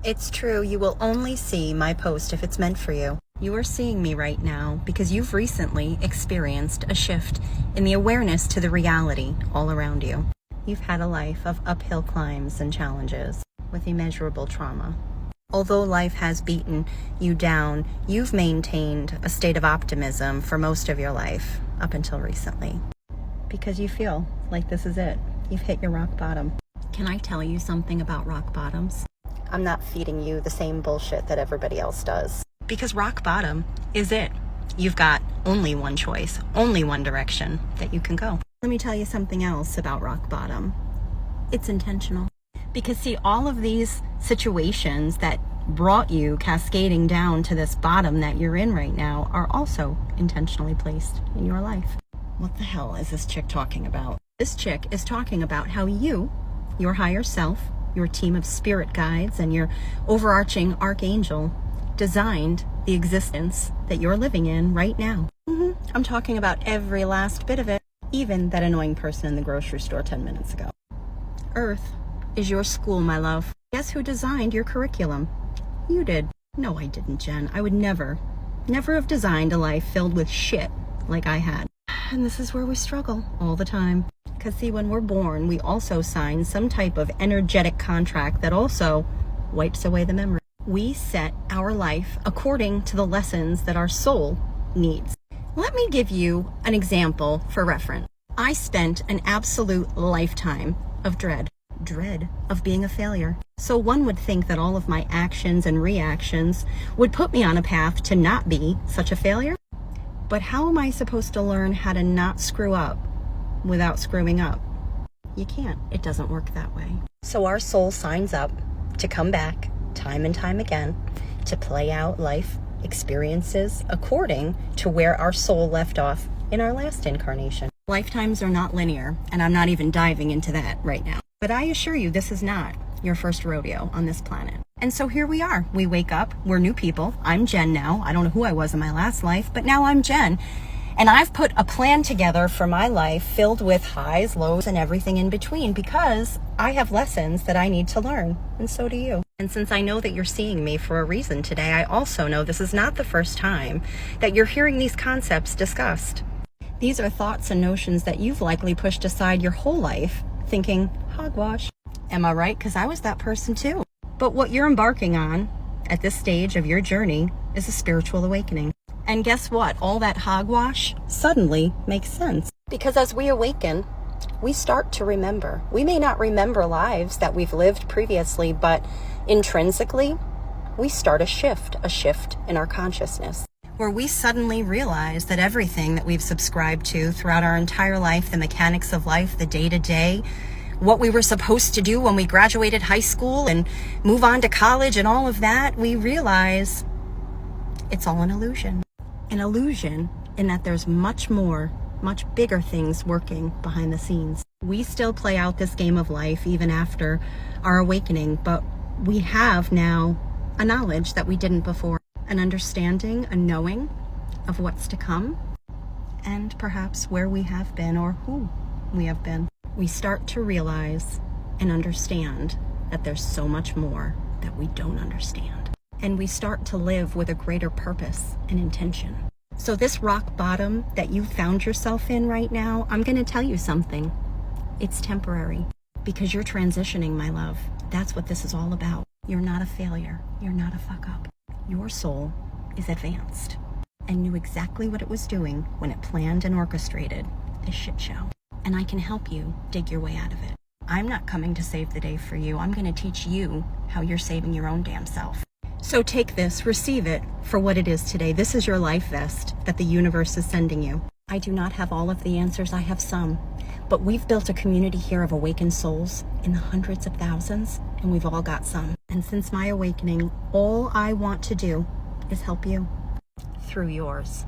It's true, you will only see my post if it's meant for you. You are seeing me right now because you've recently experienced a shift in the awareness to the reality all around you. You've had a life of uphill climbs and challenges with immeasurable trauma. Although life has beaten you down, you've maintained a state of optimism for most of your life up until recently. Because you feel like this is it. You've hit your rock bottom. Can I tell you something about rock bottoms? I'm not feeding you the same bullshit that everybody else does. Because rock bottom is it. You've got only one choice, only one direction that you can go. Let me tell you something else about rock bottom. It's intentional. Because see, all of these situations that brought you cascading down to this bottom that you're in right now are also intentionally placed in your life. What the hell is this chick talking about? This chick is talking about how you, your higher self, your team of spirit guides, and your overarching archangel designed the existence that you're living in right now. I'm talking about every last bit of it, even that annoying person in the grocery store 10 minutes ago. Earth is your school, my love. Guess who designed your curriculum? You did. No, I didn't, Jen. I would never have designed a life filled with shit like I had. And this is where we struggle all the time. Because see, when we're born, we also sign some type of energetic contract that also wipes away the memory. We set our life according to the lessons that our soul needs. Let me give you an example for reference. I spent an absolute lifetime of dread of being a failure. So one would think that all of my actions and reactions would put me on a path to not be such a failure. But how am I supposed to learn how to not screw up without screwing up? You can't. It doesn't work that way. So our soul signs up to come back time and time again to play out life experiences according to where our soul left off in our last incarnation. Lifetimes are not linear, and I'm not even diving into that right now. But I assure you, this is not your first rodeo on this planet. And so here we are. We wake up. We're new people. I'm Jen now. I don't know who I was in my last life, but now I'm Jen. And I've put a plan together for my life filled with highs, lows, and everything in between because I have lessons that I need to learn. And so do you. And since I know that you're seeing me for a reason today, I also know this is not the first time that you're hearing these concepts discussed. These are thoughts and notions that you've likely pushed aside your whole life, thinking, hogwash. Am I right? Because I was that person too. But what you're embarking on at this stage of your journey is a spiritual awakening. And guess what? All that hogwash suddenly makes sense. Because as we awaken, we start to remember. We may not remember lives that we've lived previously, but intrinsically, we start a shift in our consciousness, where we suddenly realize that everything that we've subscribed to throughout our entire life, the mechanics of life, the day-to-day, what we were supposed to do when we graduated high school and move on to college and all of that, we realize it's all an illusion. An illusion in that there's much more, much bigger things working behind the scenes. We still play out this game of life even after our awakening, but we have now a knowledge that we didn't before, an understanding, a knowing of what's to come, and perhaps where we have been or who we have been. We start to realize and understand that there's so much more that we don't understand. And we start to live with a greater purpose and intention. So this rock bottom that you found yourself in right now, I'm going to tell you something. It's temporary because you're transitioning, my love. That's what this is all about. You're not a failure. You're not a fuck up. Your soul is advanced and knew exactly what it was doing when it planned and orchestrated this shit show. And I can help you dig your way out of it. I'm not coming to save the day for you. I'm going to teach you how you're saving your own damn self. So take this, receive it for what it is today. This is your life vest that the universe is sending you. I do not have all of the answers. I have some. But we've built a community here of awakened souls in the hundreds of thousands, and we've all got some. And since my awakening, all I want to do is help you through yours.